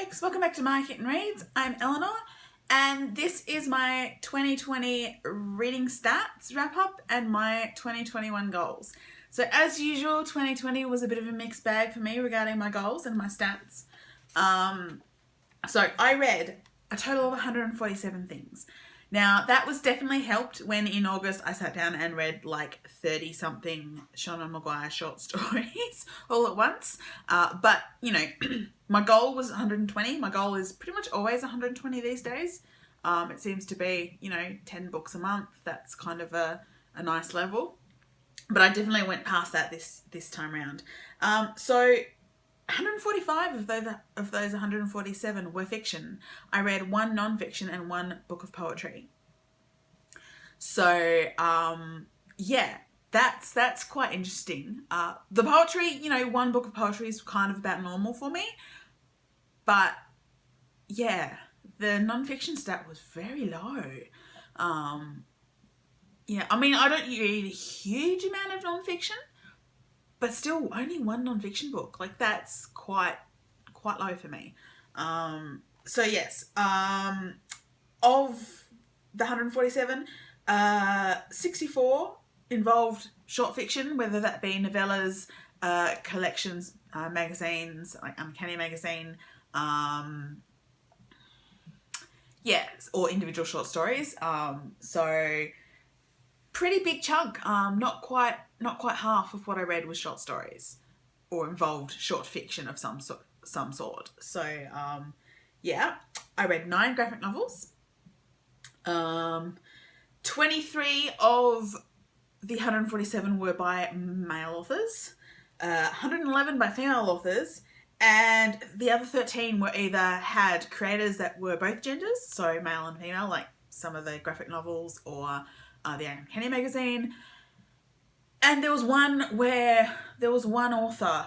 Folks, welcome back to My Kitten Reads. I'm Eleanor and this is my 2020 reading stats wrap up and my 2021 goals. So as usual, 2020 was a bit of a mixed bag for me regarding my goals and my stats. So I read a total of 147 things. Now that was definitely helped when in August I sat down and read like 30 something Sean Maguire short stories all at once. But you know, my goal was 120. My goal is pretty much always 120 these days. It seems to be, 10 books a month. That's kind of a nice level. But I definitely went past that this time around. So 145 of those 147 were fiction. I read one non-fiction and one book of poetry. So yeah, that's quite interesting. The poetry, one book of poetry is kind of about normal for me. But yeah, the non-fiction stat was very low. Yeah, I mean, I don't read a huge amount of non-fiction, but still only one non-fiction book. Like that's quite low for me. So yes, of the 147, 64 involved short fiction, whether that be novellas, collections, magazines like Uncanny magazine, or individual short stories. So pretty big chunk. Not quite half of what I read was short stories or involved short fiction of some sort. So yeah, I read 9 graphic novels. 23 of the 147 were by male authors, 111 by female authors, and the other 13 were either had creators that were both genders, so male and female, like some of the graphic novels or the Uncanny magazine. And there was one author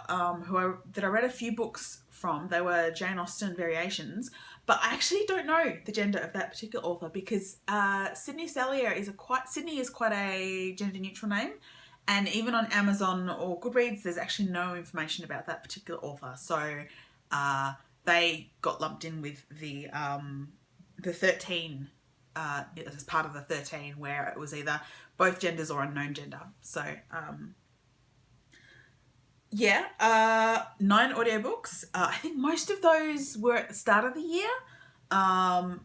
that I read a few books from. They were Jane Austen variations, but I actually don't know the gender of that particular author because Sydney Sellier Sydney is quite a gender neutral name, and even on Amazon or Goodreads there's actually no information about that particular author. So they got lumped in with the 13 as part of the 13 where it was either both genders or unknown gender. So 9 audiobooks. I think most of those were at the start of the year. I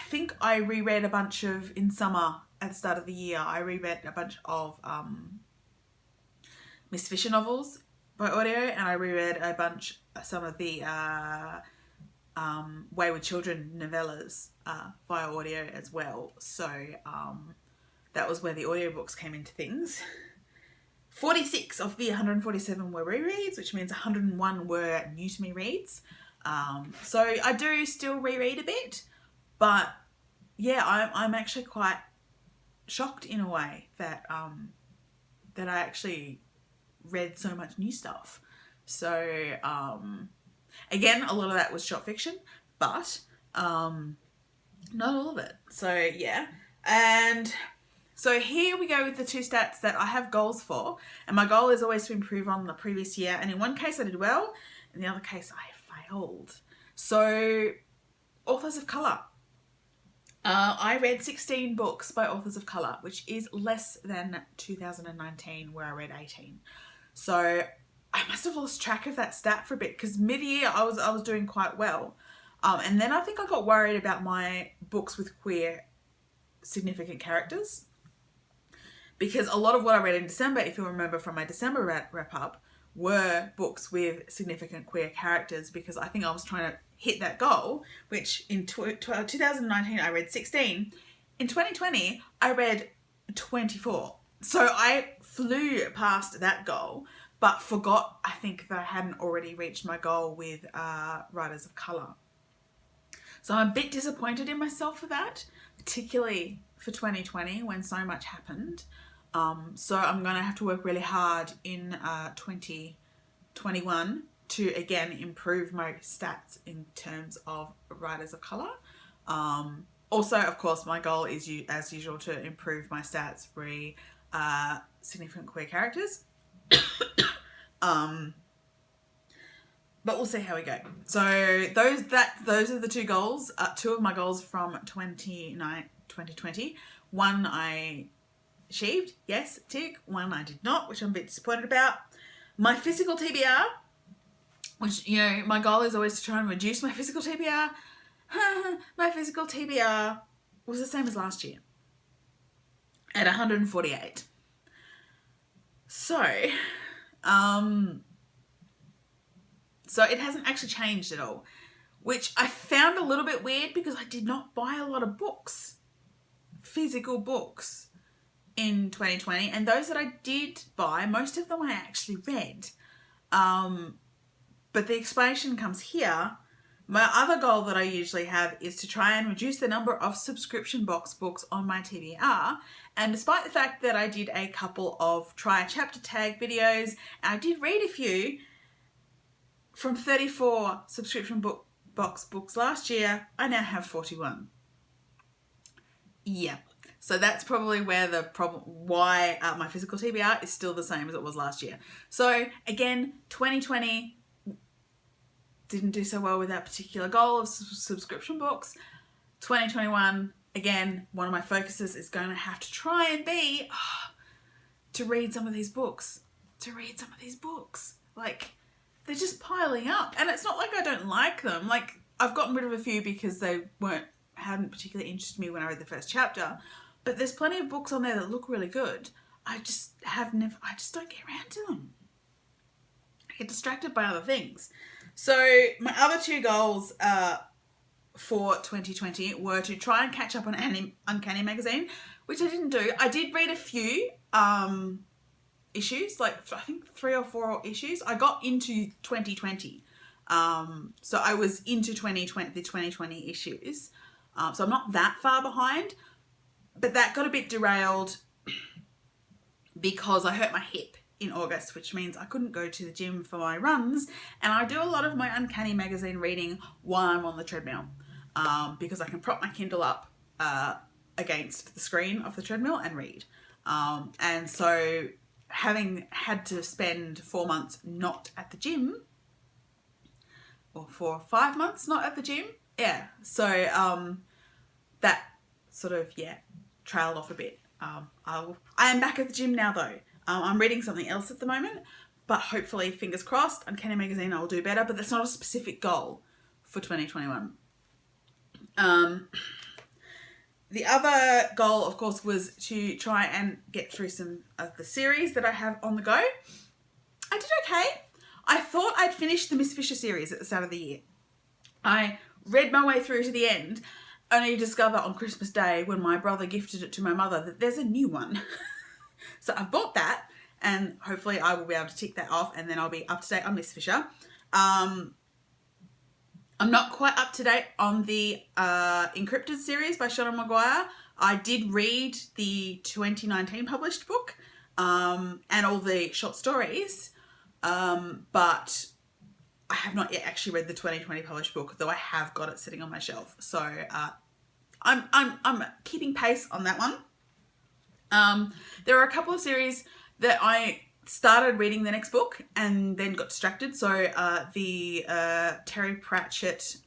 think I reread a bunch of, in summer at the start of the year, I reread a bunch of Miss Fisher novels by audio, and I reread some of the Wayward Children novellas via audio as well. So that was where the audiobooks came into things. 46 of the 147 were rereads, which means 101 were new to me reads. So I do still reread a bit, but yeah, I'm actually quite shocked in a way that that I actually read so much new stuff. So again, a lot of that was short fiction, but not all of it. So yeah, and so here we go with the 2 stats that I have goals for, and my goal is always to improve on the previous year, and in one case I did well, in the other case I failed. So authors of colour. I read 16 books by authors of colour, which is less than 2019 where I read 18. So I must have lost track of that stat for a bit because mid-year I was doing quite well. And then I think I got worried about my books with queer significant characters, because a lot of what I read in December, if you remember from my December wrap up, were books with significant queer characters, because I think I was trying to hit that goal, which in 2019 I read 16. In 2020 I read 24. So I flew past that goal, but forgot, I think, that I hadn't already reached my goal with writers of colour. So I'm a bit disappointed in myself for that, particularly for 2020 when so much happened. So I'm going to have to work really hard in 2021 to again improve my stats in terms of writers of colour. Also, of course, my goal is, as usual, to improve my stats for significant queer characters. but we'll see how we go. So those are the two goals. Two of my goals from 2020. One I achieved, yes, tick. One I did not, which I'm a bit disappointed about. My physical TBR, which, you know, my goal is always to try and reduce my physical TBR. My physical TBR was the same as last year at 148. So it hasn't actually changed at all, which I found a little bit weird because I did not buy a lot of books, physical books, in 2020. And those that I did buy, most of them I actually read. But the explanation comes here. My other goal that I usually have is to try and reduce the number of subscription box books on my TBR. And despite the fact that I did a couple of try a chapter tag videos, and I did read a few, from 34 subscription box books last year, I now have 41. Yeah. So that's probably where the problem, why my physical TBR is still the same as it was last year. So again, 2020 didn't do so well with that particular goal of subscription books. 2021, again, one of my focuses is going to have to try and be to read some of these books. Like, they're just piling up. And it's not like I don't like them. Like, I've gotten rid of a few because they hadn't particularly interested me when I read the first chapter. But there's plenty of books on there that look really good. I just don't get around to them. I get distracted by other things. So my other two goals for 2020 were to try and catch up on Uncanny magazine, which I didn't do. I did read a few issues, like I think 3 or 4 issues. I got into 2020. So I was into the 2020 issues. So I'm not that far behind, but that got a bit derailed because I hurt my hip in August, which means I couldn't go to the gym for my runs. And I do a lot of my Uncanny magazine reading while I'm on the treadmill, because I can prop my Kindle up against the screen of the treadmill and read. And so having had to spend 4 months not at the gym, or 4 or 5 months not at the gym, so that sort of trailed off a bit. I am back at the gym now though. I'm reading something else at the moment, but hopefully, fingers crossed, Uncanny magazine I'll do better, but that's not a specific goal for 2021. The other goal, of course, was to try and get through some of the series that I have on the go. I did okay. I thought I'd finished the Miss Fisher series at the start of the year. I read my way through to the end, only to discover on Christmas Day, when my brother gifted it to my mother, that there's a new one. So I've bought that, and hopefully I will be able to tick that off, and then I'll be up to date on Miss Fisher. I'm not quite up to date on the Encrypted series by Shauna Maguire. I did read the 2019 published book and all the short stories, but I have not yet actually read the 2020 published book, though I have got it sitting on my shelf. So I'm keeping pace on that one. There are a couple of series that I started reading the next book and then got distracted. So the Terry Pratchett,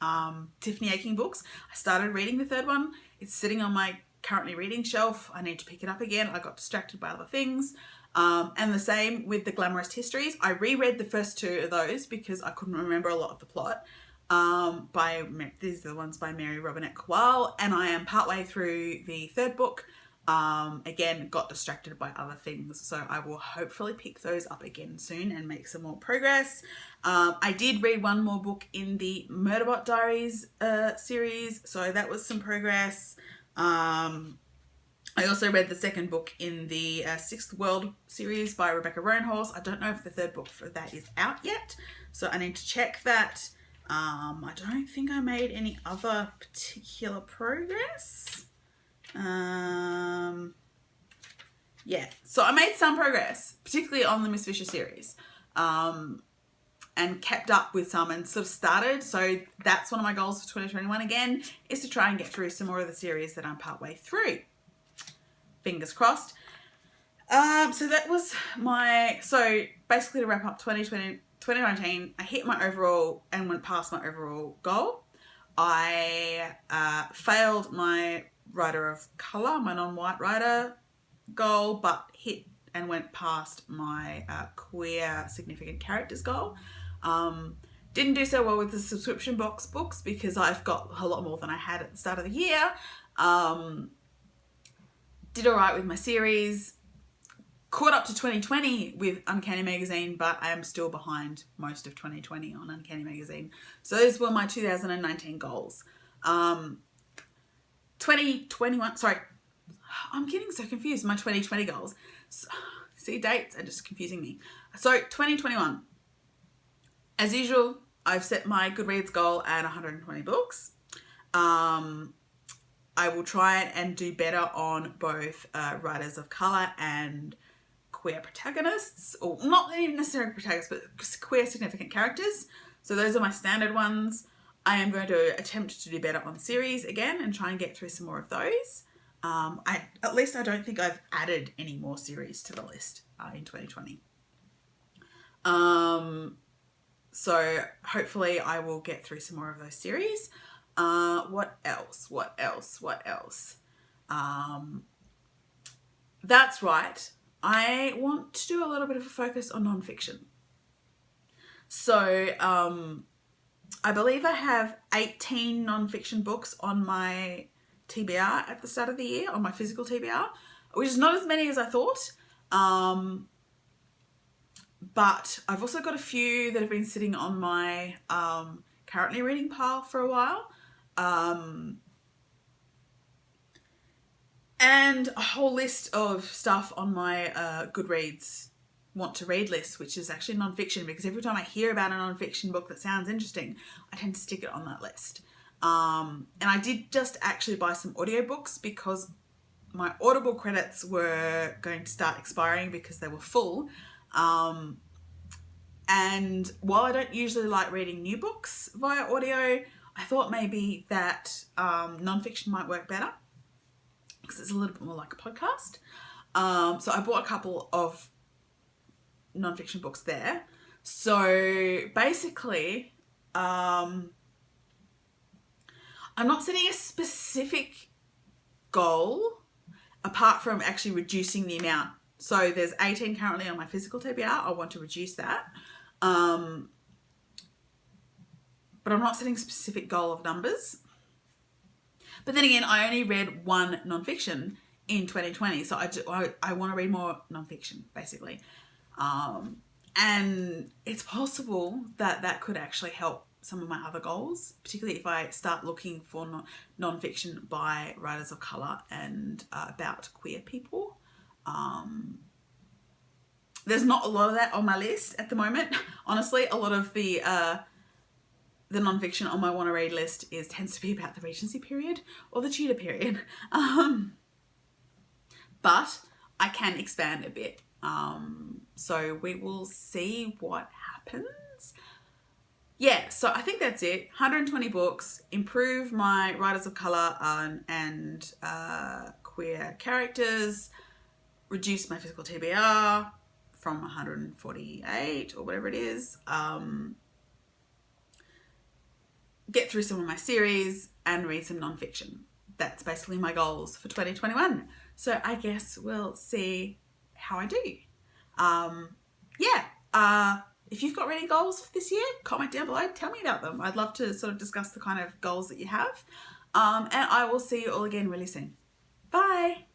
Tiffany Aching books, I started reading the third one. It's sitting on my currently reading shelf. I need to pick it up again. I got distracted by other things. And the same with the Glamorous Histories. I reread the first 2 of those because I couldn't remember a lot of the plot. These are the ones by Mary Robinette Kowal, and I am partway through the third book. Again, got distracted by other things, so I will hopefully pick those up again soon and make some more progress. I did read one more book in the Murderbot Diaries series, so that was some progress. I also read the second book in the Sixth World series by Rebecca Roanhorse. I don't know if the third book for that is out yet, so I need to check that. I don't think I made any other particular progress. So I made some progress, particularly on the Miss Fisher series, and kept up with some and sort of started. So that's one of my goals for 2021 again, is to try and get through some more of the series that I'm partway through. Fingers crossed. So that was so basically to wrap up 2020 2019, I hit my overall and went past my overall goal. I failed my writer of colour, my non-white writer goal, but hit and went past my queer significant characters goal. Didn't do so well with the subscription box books because I've got a lot more than I had at the start of the year. Did all right with my series. Caught up to 2020 with Uncanny Magazine, but I am still behind most of 2020 on Uncanny Magazine. So those were my 2019 goals. 2021, sorry, I'm getting so confused. My 2020 goals. So, see, dates are just confusing me. So 2021, as usual, I've set my Goodreads goal at 120 books. I will try and do better on both writers of colour and queer protagonists, or not even necessarily protagonists, but queer significant characters. So those are my standard ones. I am going to attempt to do better on series again and try and get through some more of those. At least I don't think I've added any more series to the list in 2020. So hopefully I will get through some more of those series. What else? That's right. I want to do a little bit of a focus on nonfiction. So I believe I have 18 nonfiction books on my TBR at the start of the year, on my physical TBR, which is not as many as I thought. But I've also got a few that have been sitting on my currently reading pile for a while. And a whole list of stuff on my Goodreads want to read list, which is actually nonfiction, because every time I hear about a nonfiction book that sounds interesting, I tend to stick it on that list. And I did just actually buy some audiobooks because my Audible credits were going to start expiring because they were full. And while I don't usually like reading new books via audio, I thought maybe that nonfiction might work better because it's a little bit more like a podcast. So I bought a couple of nonfiction books there. So basically, I'm not setting a specific goal apart from actually reducing the amount. So there's 18 currently on my physical TBR. I want to reduce that. But I'm not setting a specific goal of numbers. But then again, I only read one nonfiction in 2020. So I want to read more nonfiction, basically. And it's possible that that could actually help some of my other goals, particularly if I start looking for nonfiction by writers of colour and about queer people. There's not a lot of that on my list at the moment. Honestly, a lot of the nonfiction on my want to read list tends to be about the Regency period or the Tudor period. But I can expand a bit. So we will see what happens. Yeah, so I think that's it. 120 books, improve my writers of colour and queer characters, reduce my physical TBR from 148 or whatever it is, get through some of my series and read some nonfiction. That's basically my goals for 2021. So I guess we'll see how I do. If you've got reading goals for this year, comment down below, tell me about them. I'd love to sort of discuss the kind of goals that you have. And I will see you all again really soon. Bye.